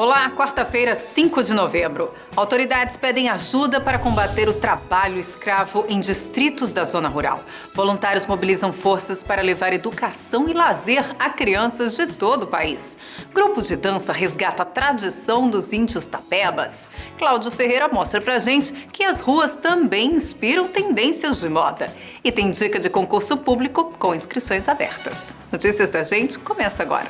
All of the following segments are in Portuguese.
Olá, quarta-feira, 5 de novembro. Autoridades pedem ajuda para combater o trabalho escravo em distritos da zona rural. Voluntários mobilizam forças para levar educação e lazer a crianças de todo o país. Grupo de dança resgata a tradição dos índios tapebas. Cláudio Ferreira mostra pra gente que as ruas também inspiram tendências de moda. E tem dica de concurso público com inscrições abertas. Notícias da Gente começa agora.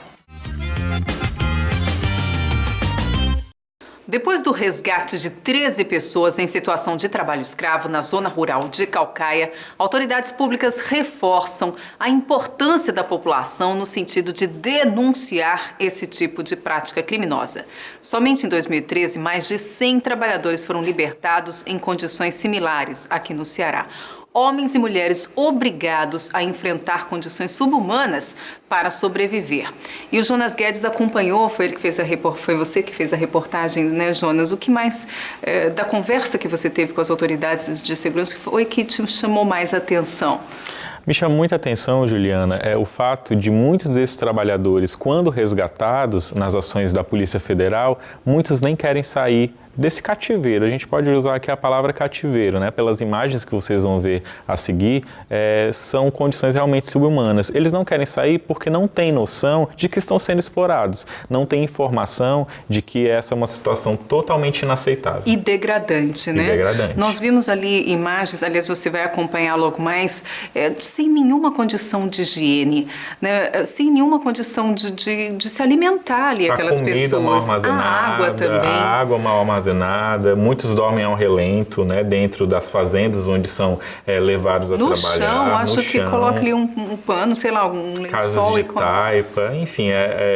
Depois do resgate de 13 pessoas em situação de trabalho escravo na zona rural de Caucaia, autoridades públicas reforçam a importância da população no sentido de denunciar esse tipo de prática criminosa. Somente em 2013, mais de 100 trabalhadores foram libertados em condições similares aqui no Ceará. Homens e mulheres obrigados a enfrentar condições subhumanas para sobreviver. E o Jonas Guedes acompanhou, foi você que fez a reportagem, né, Jonas? O que mais da conversa que você teve com as autoridades de segurança foi que te chamou mais atenção? Me chama muita atenção, Juliana, é o fato de muitos desses trabalhadores, quando resgatados nas ações da Polícia Federal, muitos nem querem sair desse cativeiro. A gente pode usar aqui a palavra cativeiro, né? Pelas imagens que vocês vão ver a seguir, são condições realmente subhumanas. Eles não querem sair porque não têm noção de que estão sendo explorados, não têm informação de que essa é uma situação totalmente inaceitável. E degradante, né? E degradante. Nós vimos ali imagens, aliás, você vai acompanhar logo mais, sem nenhuma condição de higiene, né? Sem nenhuma condição de se alimentar ali, aquelas pessoas. Mal armazenada, a água também. A água mal armazenada, muitos dormem ao relento, né, dentro das fazendas onde são levados a trabalhar. No chão, acho que coloca ali um pano, sei lá, um lençol. Casas de taipa, enfim,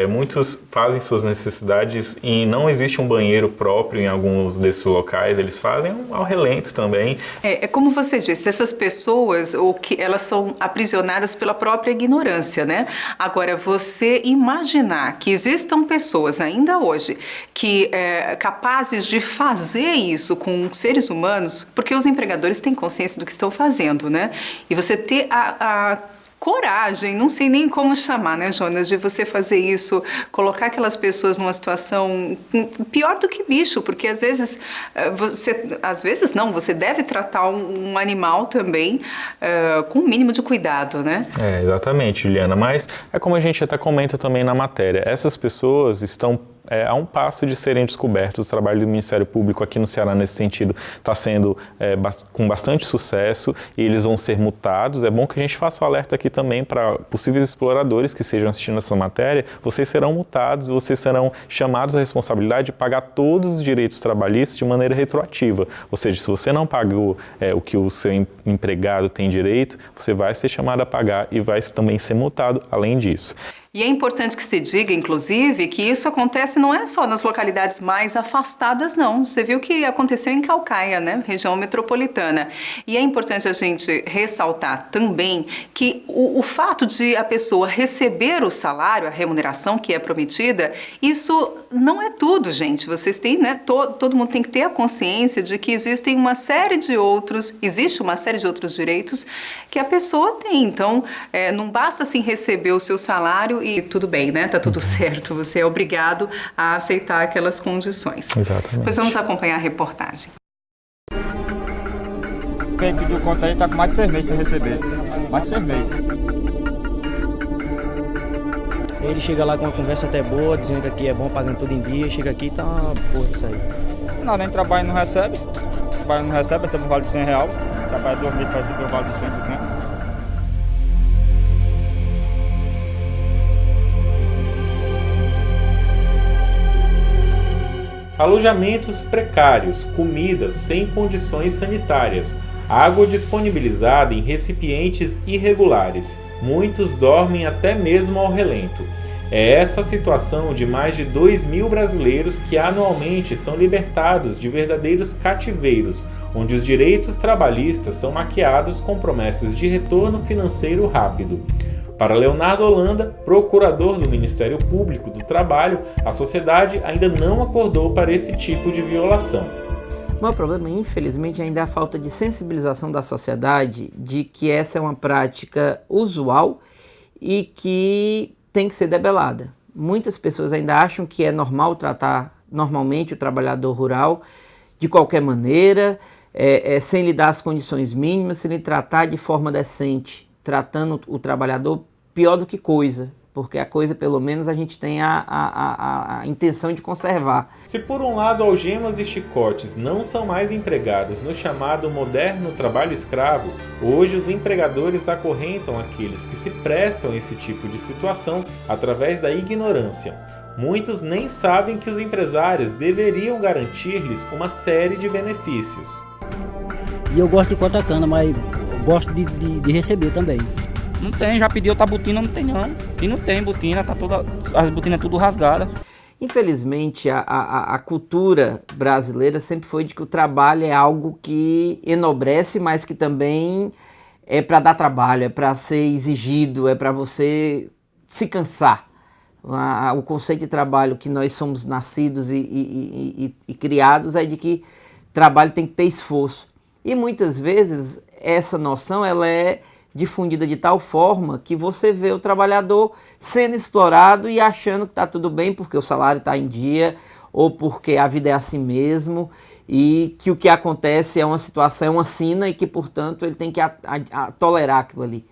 muitos fazem suas necessidades e não existe um banheiro próprio em alguns desses locais, eles fazem ao relento também. É como você disse, essas pessoas, elas são aprisionadas pela própria ignorância, né? Agora, você imaginar que existam pessoas ainda hoje que capazes de fazer isso com seres humanos, porque os empregadores têm consciência do que estão fazendo, né? E você ter a coragem, não sei nem como chamar, né, Jonas, de você fazer isso, colocar aquelas pessoas numa situação pior do que bicho, porque às vezes você deve tratar um animal também com o mínimo de cuidado, né? Exatamente, Juliana, mas é como a gente até comenta também na matéria, essas pessoas estão a um passo de serem descobertos. O trabalho do Ministério Público aqui no Ceará, nesse sentido, está sendo com bastante sucesso e eles vão ser multados. É bom que a gente faça o alerta aqui também para possíveis exploradores que estejam assistindo essa matéria. Vocês serão multados, vocês serão chamados à responsabilidade de pagar todos os direitos trabalhistas de maneira retroativa. Ou seja, se você não pagou o que o seu empregado tem direito, você vai ser chamado a pagar e vai também ser multado além disso. E é importante que se diga, inclusive, que isso acontece não é só nas localidades mais afastadas, não. Você viu que aconteceu em Caucaia, né? Região metropolitana. E é importante a gente ressaltar também que o fato de a pessoa receber o salário, a remuneração que é prometida, isso não é tudo, gente. Vocês têm, né? Todo mundo tem que ter a consciência de que existe uma série de outros direitos que a pessoa tem. Então, não basta assim receber o seu salário e tudo bem, né? Tá tudo certo. Você é obrigado a aceitar aquelas condições. Exatamente. Pois vamos acompanhar a reportagem. Quem pediu conta aí tá com mais de 6 meses sem receber. Mais de 6 meses. Ele chega lá com uma conversa até boa, dizendo que é bom, pagando tudo em dia. Chega aqui e tá uma porra isso aí. Não, nem trabalho não recebe. Trabalho não recebe, recebe um vale de R$100. Trabalha 2 meses para receber um vale de 100%. Alojamentos precários, comidas sem condições sanitárias, água disponibilizada em recipientes irregulares. Muitos dormem até mesmo ao relento. É essa a situação de mais de 2.000 brasileiros que anualmente são libertados de verdadeiros cativeiros, onde os direitos trabalhistas são maquiados com promessas de retorno financeiro rápido. Para Leonardo Holanda, procurador do Ministério Público do Trabalho, a sociedade ainda não acordou para esse tipo de violação. O maior problema, infelizmente, ainda é a falta de sensibilização da sociedade de que essa é uma prática usual e que tem que ser debelada. Muitas pessoas ainda acham que é normal tratar normalmente o trabalhador rural de qualquer maneira, sem lhe dar as condições mínimas, sem lhe tratar de forma decente, tratando o trabalhador pior do que coisa, porque a coisa, pelo menos, a gente tem a intenção de conservar. Se por um lado algemas e chicotes não são mais empregados no chamado moderno trabalho escravo, hoje os empregadores acorrentam aqueles que se prestam a esse tipo de situação através da ignorância. Muitos nem sabem que os empresários deveriam garantir-lhes uma série de benefícios. E eu gosto de cortar cana, mas eu gosto de receber também. Não tem, já pedi outra botina, não tem não. E não tem botina, as botinas tudo rasgadas. Infelizmente, a cultura brasileira sempre foi de que o trabalho é algo que enobrece, mas que também é para dar trabalho, é para ser exigido, é para você se cansar. O conceito de trabalho que nós somos nascidos e criados é de que trabalho tem que ter esforço. E muitas vezes essa noção ela é difundida de tal forma que você vê o trabalhador sendo explorado e achando que está tudo bem porque o salário está em dia ou porque a vida é assim mesmo e que o que acontece é uma situação, é uma sina e que, portanto, ele tem que tolerar aquilo ali.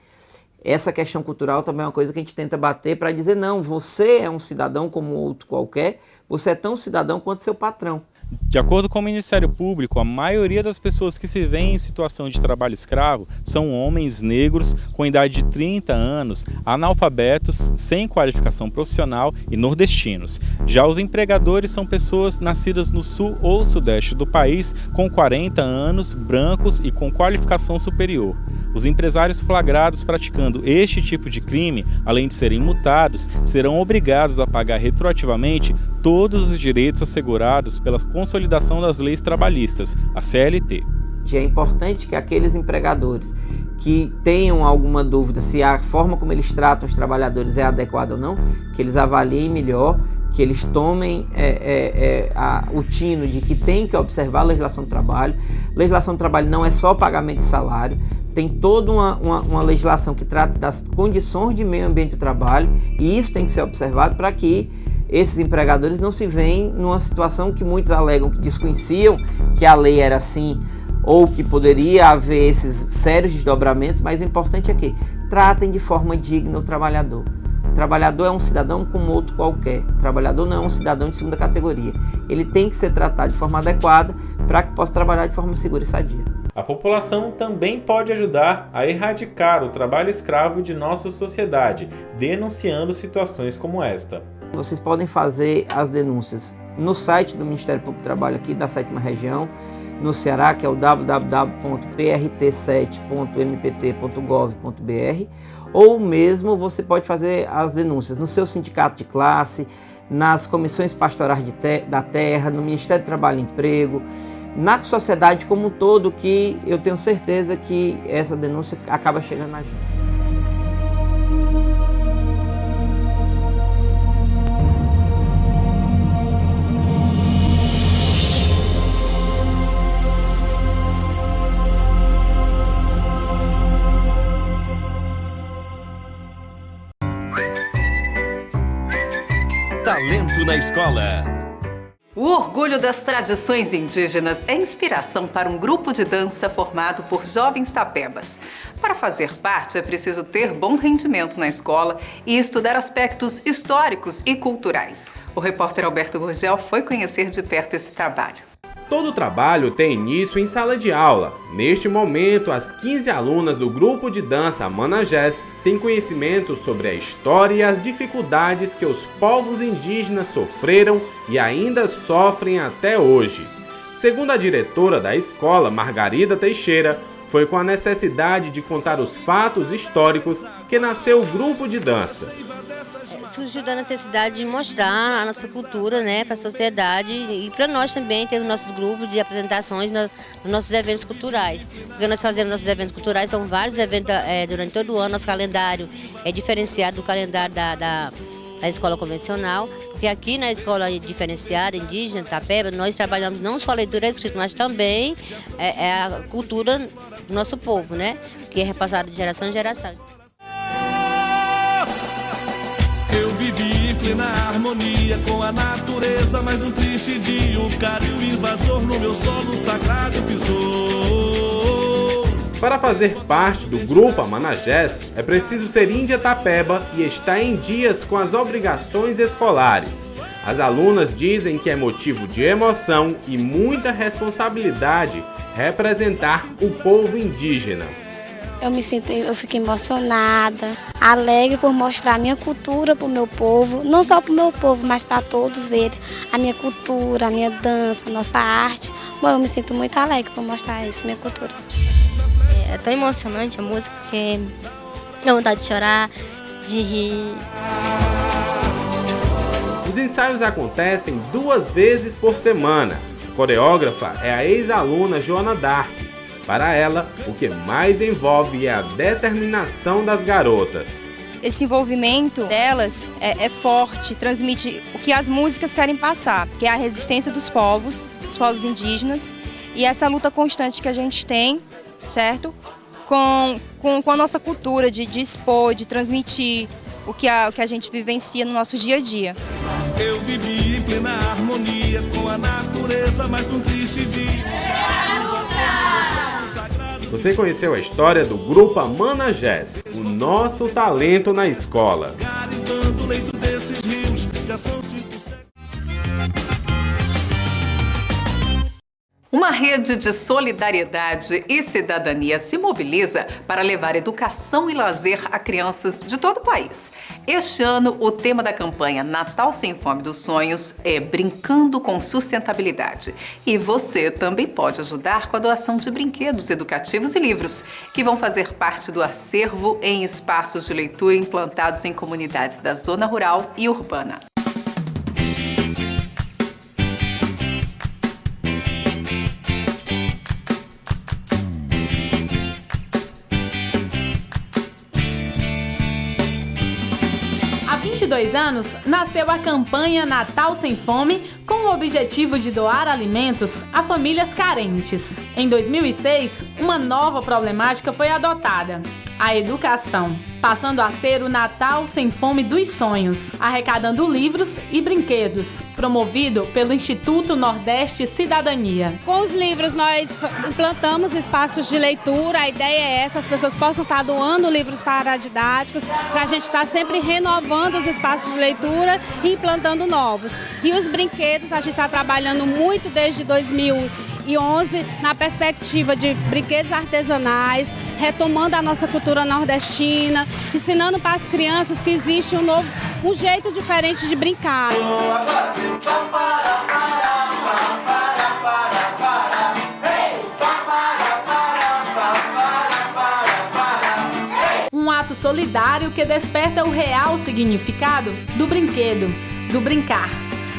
Essa questão cultural também é uma coisa que a gente tenta bater para dizer, não, você é um cidadão como outro qualquer, você é tão cidadão quanto seu patrão. De acordo com o Ministério Público, a maioria das pessoas que se veem em situação de trabalho escravo são homens negros com idade de 30 anos, analfabetos, sem qualificação profissional e nordestinos. Já os empregadores são pessoas nascidas no sul ou sudeste do país com 40 anos, brancos e com qualificação superior. Os empresários flagrados praticando este tipo de crime, além de serem multados, serão obrigados a pagar retroativamente todos os direitos assegurados pela consolidação das leis trabalhistas, a CLT. É importante que aqueles empregadores que tenham alguma dúvida se a forma como eles tratam os trabalhadores é adequada ou não, que eles avaliem melhor, que eles tomem o tino de que tem que observar a legislação do trabalho. Legislação do trabalho não é só pagamento de salário, tem toda uma legislação que trata das condições de meio ambiente do trabalho e isso tem que ser observado para que esses empregadores não se veem numa situação que muitos alegam que desconheciam que a lei era assim ou que poderia haver esses sérios desdobramentos, mas o importante é que tratem de forma digna o trabalhador. O trabalhador é um cidadão como outro qualquer. O trabalhador não é um cidadão de segunda categoria. Ele tem que ser tratado de forma adequada para que possa trabalhar de forma segura e sadia. A população também pode ajudar a erradicar o trabalho escravo de nossa sociedade, denunciando situações como esta. Vocês podem fazer as denúncias no site do Ministério Público do Trabalho aqui da 7ª Região, no Ceará, que é o www.prt7.mpt.gov.br, ou mesmo você pode fazer as denúncias no seu sindicato de classe, nas comissões pastorais da terra, no Ministério do Trabalho e Emprego, na sociedade como um todo, que eu tenho certeza que essa denúncia acaba chegando na gente. Talento na Escola. O orgulho das tradições indígenas é inspiração para um grupo de dança formado por jovens tapebas. Para fazer parte, é preciso ter bom rendimento na escola e estudar aspectos históricos e culturais. O repórter Alberto Gurgel foi conhecer de perto esse trabalho. Todo trabalho tem início em sala de aula. Neste momento, as 15 alunas do grupo de dança Manajés têm conhecimento sobre a história e as dificuldades que os povos indígenas sofreram e ainda sofrem até hoje. Segundo a diretora da escola, Margarida Teixeira, foi com a necessidade de contar os fatos históricos que nasceu o grupo de dança. Surgiu da necessidade de mostrar a nossa cultura, né, para a sociedade e para nós também ter os nossos grupos de apresentações nos nossos eventos culturais. Porque nós fazemos nossos eventos culturais, são vários eventos durante todo o ano, nosso calendário é diferenciado do calendário da escola convencional, porque aqui na escola diferenciada, indígena, Tapeba, nós trabalhamos não só a leitura escrita, mas também a cultura do nosso povo, né, que é repassada de geração em geração. Eu vivi plena harmonia com a natureza, mas num triste dia o cara e o invasor no meu solo sagrado pisou. Para fazer parte do grupo Amanagés, é preciso ser índia tapeba e estar em dias com as obrigações escolares. As alunas dizem que é motivo de emoção e muita responsabilidade representar o povo indígena. Eu fico emocionada, alegre por mostrar a minha cultura para o meu povo, não só para o meu povo, mas para todos verem a minha cultura, a minha dança, a nossa arte. Bom, eu me sinto muito alegre por mostrar isso, minha cultura. É tão emocionante a música que dá vontade de chorar, de rir. Os ensaios acontecem 2 vezes por semana. A coreógrafa é a ex-aluna Joana Dark. Para ela, o que mais envolve é a determinação das garotas. Esse envolvimento delas é forte, transmite o que as músicas querem passar, que é a resistência dos povos indígenas, e essa luta constante que a gente tem, certo? Com a nossa cultura de expor, de transmitir o que a gente vivencia no nosso dia a dia. Eu vivi em plena harmonia com a natureza, mas num triste dia. Você conheceu a história do grupo Amanagés, o nosso talento na escola. Garimpando o leito desses rios, já são 5 séculos. Uma rede de solidariedade e cidadania se mobiliza para levar educação e lazer a crianças de todo o país. Este ano, o tema da campanha Natal Sem Fome dos Sonhos é Brincando com Sustentabilidade. E você também pode ajudar com a doação de brinquedos educativos e livros, que vão fazer parte do acervo em espaços de leitura implantados em comunidades da zona rural e urbana. Há 22 anos, nasceu a campanha Natal Sem Fome, com o objetivo de doar alimentos a famílias carentes. Em 2006, uma nova problemática foi adotada: a educação, passando a ser o Natal Sem Fome dos Sonhos, arrecadando livros e brinquedos, promovido pelo Instituto Nordeste Cidadania. Com os livros nós implantamos espaços de leitura, a ideia é essa, as pessoas possam estar doando livros paradidáticos, para a gente estar sempre renovando os espaços de leitura e implantando novos. E os brinquedos, a gente está trabalhando muito desde 2011 na perspectiva de brinquedos artesanais, retomando a nossa cultura nordestina, ensinando para as crianças que existe um jeito diferente de brincar. Um ato solidário que desperta o real significado do brinquedo, do brincar,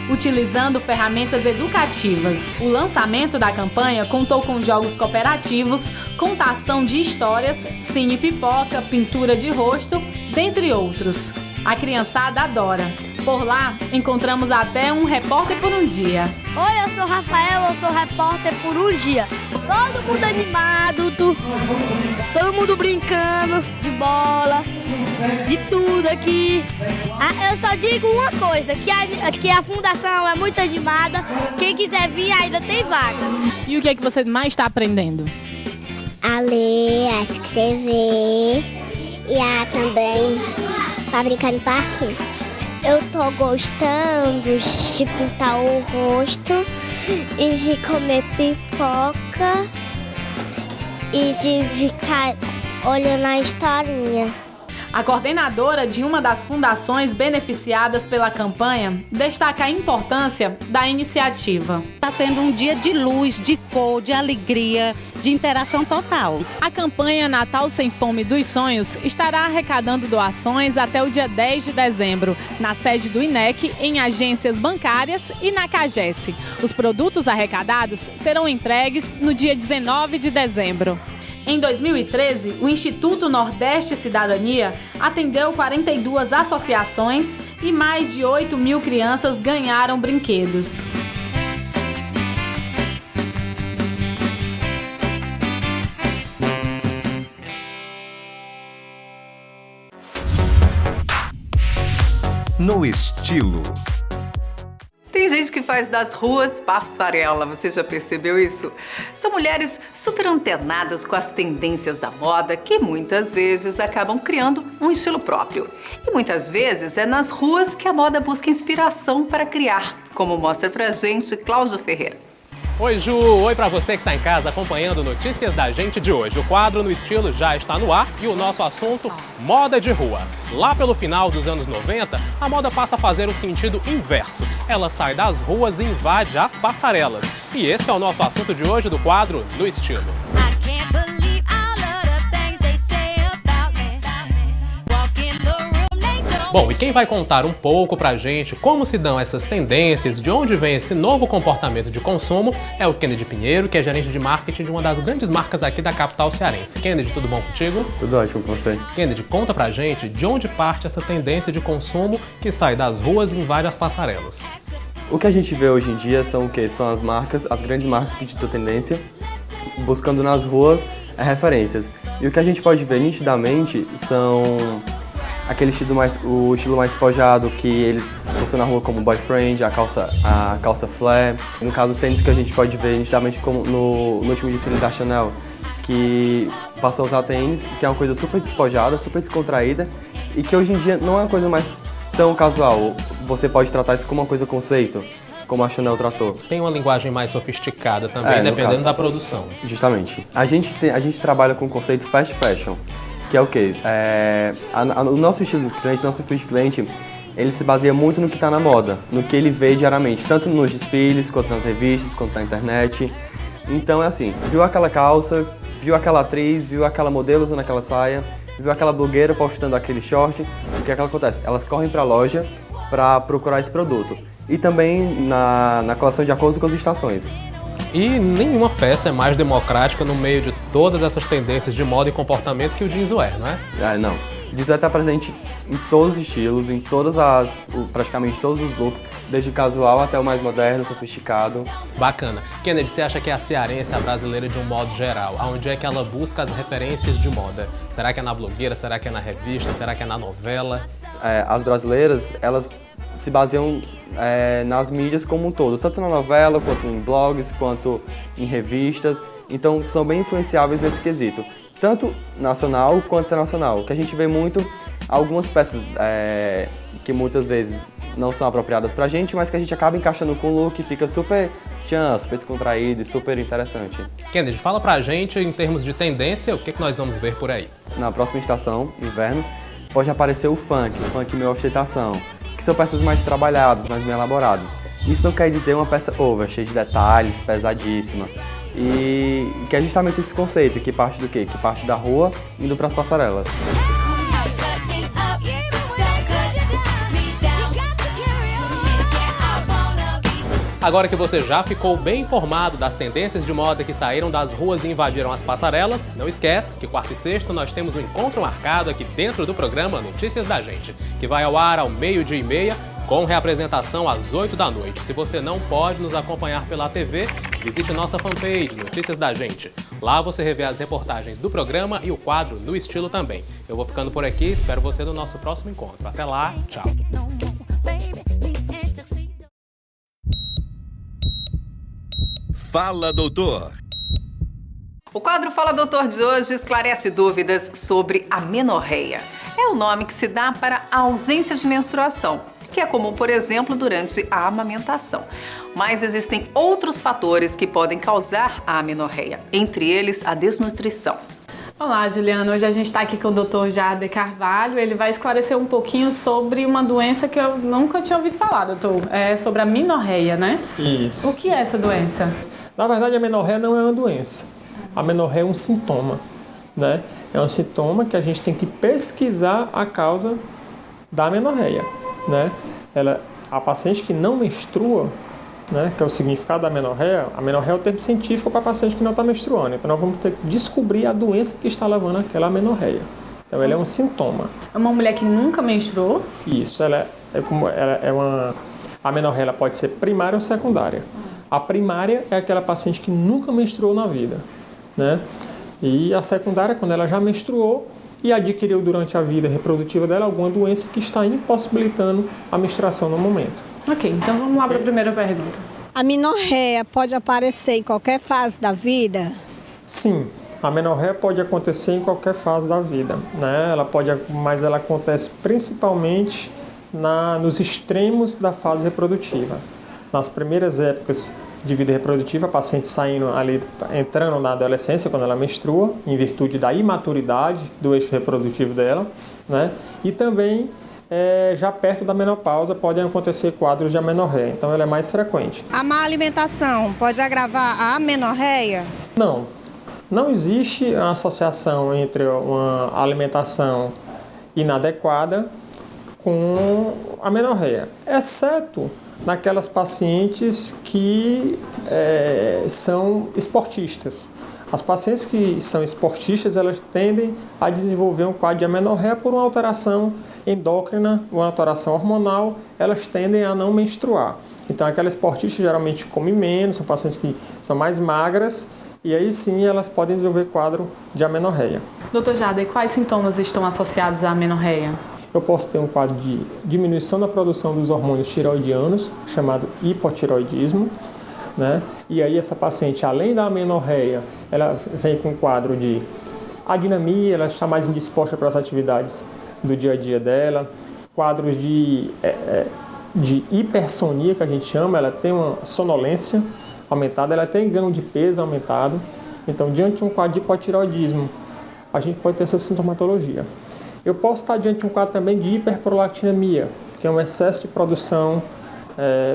utilizando ferramentas educativas. O lançamento da campanha contou com jogos cooperativos, contação de histórias, cine pipoca, pintura de rosto, dentre outros. A criançada adora. Por lá, encontramos até um repórter por um dia. Oi, eu sou Rafael, eu sou repórter por um dia. Todo mundo animado, todo mundo brincando de bola, de tudo aqui. Eu só digo uma coisa, que a fundação é muito animada, quem quiser vir ainda tem vaga. E o que é que você mais está aprendendo? A ler, a escrever e também a brincar no parque. Eu tô gostando de pintar o rosto e de comer pipoca e de ficar olhando a historinha. A coordenadora de uma das fundações beneficiadas pela campanha destaca a importância da iniciativa. Está sendo um dia de luz, de cor, de alegria, de interação total. A campanha Natal Sem Fome dos Sonhos estará arrecadando doações até o dia 10 de dezembro, na sede do INEC, em agências bancárias e na CAGES. Os produtos arrecadados serão entregues no dia 19 de dezembro. Em 2013, o Instituto Nordeste Cidadania atendeu 42 associações e mais de 8 mil crianças ganharam brinquedos. no Estilo. Tem gente que faz das ruas passarela, você já percebeu isso? São mulheres super antenadas com as tendências da moda que muitas vezes acabam criando um estilo próprio. E muitas vezes é nas ruas que a moda busca inspiração para criar, como mostra pra gente Cláudio Ferreira. Oi, Ju! Oi pra você que está em casa acompanhando Notícias da Gente de hoje. O quadro No Estilo já está no ar e o nosso assunto, moda de rua. Lá pelo final dos anos 90, a moda passa a fazer o sentido inverso. Ela sai das ruas e invade as passarelas. E esse é o nosso assunto de hoje do quadro No Estilo. Bom, e quem vai contar um pouco pra gente como se dão essas tendências, de onde vem esse novo comportamento de consumo, é o Kennedy Pinheiro, que é gerente de marketing de uma das grandes marcas aqui da capital cearense. Kennedy, tudo bom contigo? Tudo ótimo com você. Kennedy, conta pra gente de onde parte essa tendência de consumo que sai das ruas e invade as passarelas. O que a gente vê hoje em dia são o quê? São as marcas, as grandes marcas que ditam tendência, buscando nas ruas referências. E o que a gente pode ver nitidamente são aquele estilo o estilo mais pojado que eles buscam na rua, como boyfriend, a calça flare. No caso, os tênis que a gente pode ver nitidamente como no último desfile da Chanel, que passou a usar tênis, que é uma coisa super despojada, super descontraída e que hoje em dia não é uma coisa mais tão casual. Você pode tratar isso como uma coisa conceito, como a Chanel tratou. Tem uma linguagem mais sofisticada também, dependendo da produção. Justamente. A gente trabalha com o conceito fast fashion, que é o quê? O nosso estilo de cliente, nosso perfil de cliente, ele se baseia muito no que está na moda, no que ele vê diariamente, tanto nos desfiles, quanto nas revistas, quanto na internet. Então é assim, viu aquela calça, viu aquela atriz, viu aquela modelo usando aquela saia, viu aquela blogueira postando aquele short, o que é que acontece? Elas correm para a loja para procurar esse produto. E também na coleção de acordo com as estações. E nenhuma peça é mais democrática no meio de todas essas tendências de moda e comportamento que o jeanswear, não é? Não. O jeanswear está presente em todos os estilos, em praticamente todos os looks, desde o casual até o mais moderno, sofisticado. Bacana. Kennedy, você acha que a cearense, a brasileira de um modo geral, aonde é que ela busca as referências de moda? Será que é na blogueira? Será que é na revista? Será que é na novela? As brasileiras, elas se baseiam nas mídias como um todo, tanto na novela, quanto em blogs, quanto em revistas. Então, são bem influenciáveis nesse quesito, tanto nacional quanto internacional. O que a gente vê muito, algumas peças que muitas vezes não são apropriadas pra gente, mas que a gente acaba encaixando com o look e fica super descontraído e super interessante. Kennedy, fala pra gente, em termos de tendência, o que nós vamos ver por aí? Na próxima estação, inverno, pode aparecer o funk meio ostentação, que são peças mais trabalhadas, mais bem elaboradas. Isso não quer dizer uma peça over, cheia de detalhes, pesadíssima. E que é justamente esse conceito, que parte do quê? Que parte da rua indo para as passarelas. Agora que você já ficou bem informado das tendências de moda que saíram das ruas e invadiram as passarelas, não esquece que quarta e sexta nós temos um encontro marcado aqui dentro do programa Notícias da Gente, que vai ao ar ao 12:30, com reapresentação às 8 da noite. Se você não pode nos acompanhar pela TV, visite nossa fanpage Notícias da Gente. Lá você revê as reportagens do programa e o quadro No Estilo também. Eu vou ficando por aqui, espero você no nosso próximo encontro. Até lá, tchau! Fala, doutor! O quadro Fala Doutor de hoje esclarece dúvidas sobre a amenorreia. É o nome que se dá para a ausência de menstruação, que é comum, por exemplo, durante a amamentação. Mas existem outros fatores que podem causar a amenorreia, entre eles a desnutrição. Olá, Juliana. Hoje a gente está aqui com o Dr. Jader Carvalho. Ele vai esclarecer um pouquinho sobre uma doença que eu nunca tinha ouvido falar, doutor. É sobre a amenorreia, né? Isso. O que é essa doença? Na verdade, a amenorreia não é uma doença. A amenorreia é um sintoma, né? É um sintoma que a gente tem que pesquisar a causa da amenorreia, né? A paciente que não menstrua, né, que é o significado da amenorreia, a amenorreia é o termo científico para paciente que não está menstruando. Então, nós vamos ter que descobrir a doença que está levando àquela amenorreia. Então, ela é um sintoma. É uma mulher que nunca menstruou? Isso, a amenorreia ela pode ser primária ou secundária. A primária é aquela paciente que nunca menstruou na vida, né? E a secundária, quando ela já menstruou e adquiriu durante a vida reprodutiva dela alguma doença que está impossibilitando a menstruação no momento. Ok, então vamos lá para a primeira pergunta. A amenorreia pode aparecer em qualquer fase da vida? Sim, a amenorreia pode acontecer em qualquer fase da vida, né? Mas ela acontece principalmente nos extremos da fase reprodutiva. Nas primeiras épocas de vida reprodutiva, a paciente entrando na adolescência, quando ela menstrua, em virtude da imaturidade do eixo reprodutivo dela, né? E também, já perto da menopausa, podem acontecer quadros de amenorreia, então ela é mais frequente. A má alimentação pode agravar a amenorreia? Não existe a associação entre uma alimentação inadequada com a amenorreia, exceto naquelas pacientes que são esportistas. As pacientes que são esportistas, elas tendem a desenvolver um quadro de amenorreia por uma alteração endócrina, uma alteração hormonal, elas tendem a não menstruar. Então, aquelas esportistas geralmente comem menos, são pacientes que são mais magras, e aí sim elas podem desenvolver quadro de amenorreia. Doutor Jader, quais sintomas estão associados à amenorreia? Eu posso ter um quadro de diminuição da produção dos hormônios tireoidianos, chamado hipotireoidismo, né? E aí essa paciente, além da amenorreia, ela vem com um quadro de adinamia, ela está mais indisposta para as atividades do dia a dia dela, quadros de hipersonia, que a gente chama, ela tem uma sonolência aumentada, ela tem ganho de peso aumentado. Então, diante de um quadro de hipotireoidismo, a gente pode ter essa sintomatologia. Eu posso estar diante de um quadro também de hiperprolactinemia, que é um excesso de produção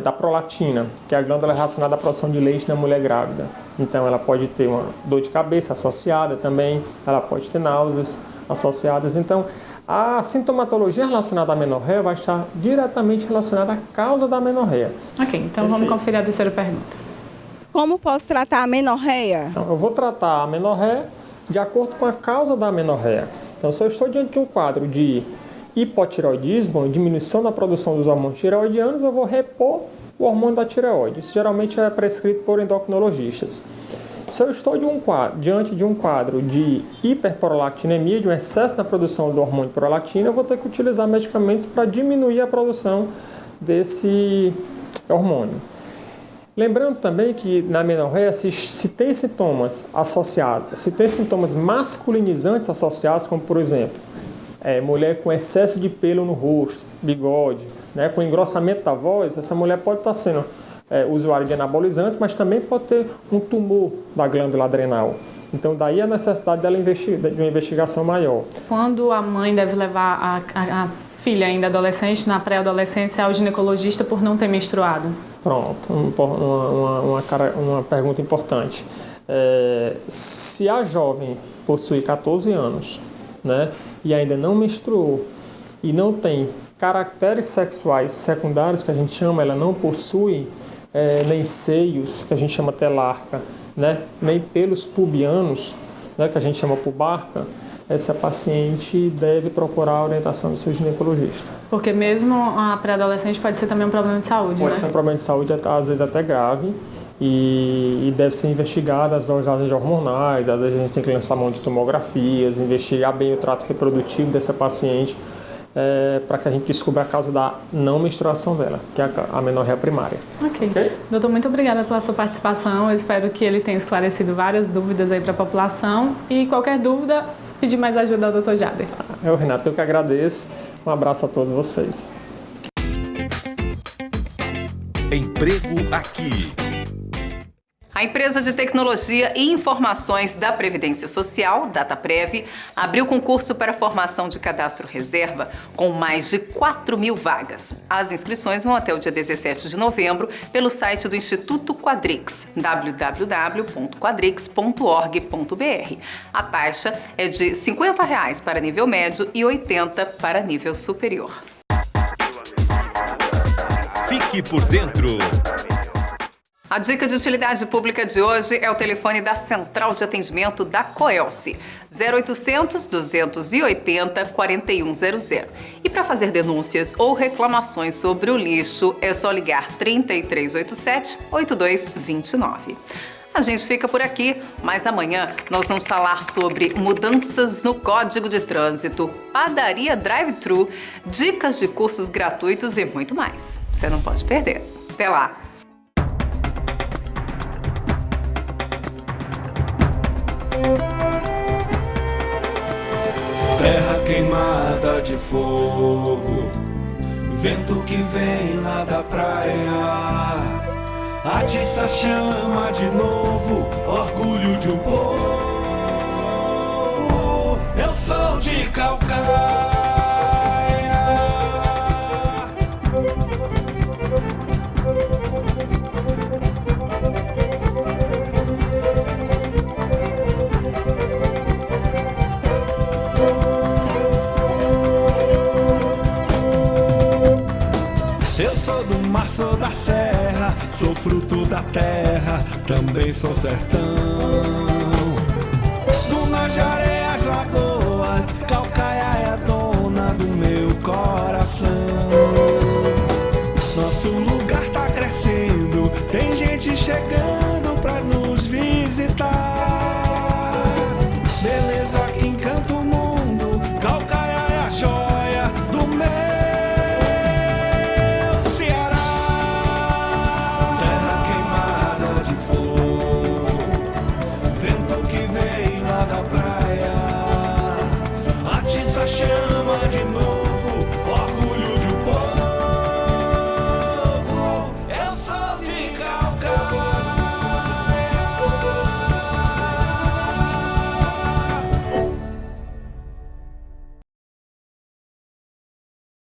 da prolactina, que é a glândula relacionada à produção de leite na mulher grávida. Então, ela pode ter uma dor de cabeça associada também, ela pode ter náuseas associadas. Então, a sintomatologia relacionada à amenorreia vai estar diretamente relacionada à causa da amenorreia. Ok, então vamos conferir a terceira pergunta. Como posso tratar a amenorreia? Então, eu vou tratar a amenorreia de acordo com a causa da amenorreia. Então, se eu estou diante de um quadro de hipotireoidismo, diminuição da produção dos hormônios tireoidianos, eu vou repor o hormônio da tireoide. Isso geralmente é prescrito por endocrinologistas. Se eu estou diante de um quadro de hiperprolactinemia, de um excesso na produção do hormônio prolactina, eu vou ter que utilizar medicamentos para diminuir a produção desse hormônio. Lembrando também que na amenorreia, se tem sintomas associados, se tem sintomas masculinizantes associados, como por exemplo, mulher com excesso de pelo no rosto, bigode, né, com engrossamento da voz, essa mulher pode estar sendo usuária de anabolizantes, mas também pode ter um tumor da glândula adrenal. Então, daí a necessidade dela de uma investigação maior. Quando a mãe deve levar a filha ainda adolescente, na pré-adolescência, ao ginecologista por não ter menstruado? Pronto, uma pergunta importante. Se a jovem possui 14 anos, né, e ainda não menstruou e não tem caracteres sexuais secundários, que a gente chama, ela não possui nem seios, que a gente chama telarca, né, nem pelos pubianos, né, que a gente chama pubarca, essa paciente deve procurar a orientação do seu ginecologista. Porque mesmo a pré-adolescente pode ser também um problema de saúde, Pode ser um problema de saúde, às vezes até grave, e deve ser investigada as dosagens hormonais, às vezes a gente tem que lançar mão de tomografias, investigar bem o trato reprodutivo dessa paciente, para que a gente descubra a causa da não menstruação dela, que é a amenorreia primária. Ok. Doutor, muito obrigada pela sua participação. Eu espero que ele tenha esclarecido várias dúvidas aí para a população. E qualquer dúvida, pedir mais ajuda ao doutor Jader. Renato, eu que agradeço. Um abraço a todos vocês. Emprego Aqui. A empresa de tecnologia e informações da Previdência Social, Dataprev, abriu concurso para formação de cadastro reserva com mais de 4.000 vagas. As inscrições vão até o dia 17 de novembro pelo site do Instituto Quadrix, www.quadrix.org.br. A taxa é de R$ 50 para nível médio e R$ 80 para nível superior. Fique por dentro. A dica de utilidade pública de hoje é o telefone da Central de Atendimento da Coelce, 0800 280 4100. E para fazer denúncias ou reclamações sobre o lixo, é só ligar 3387 8229. A gente fica por aqui. Mas amanhã nós vamos falar sobre mudanças no Código de Trânsito, padaria drive-thru, dicas de cursos gratuitos e muito mais. Você não pode perder. Até lá! Terra queimada de fogo, vento que vem lá da praia, atiça a chama de novo, orgulho de um povo. Eu sou de Calcaia. Sou do mar, sou da serra, sou fruto da terra, também sou sertão. Do Najaré às lagoas, Calcaia é a dona do meu coração. Nosso lugar tá crescendo, tem gente chegando.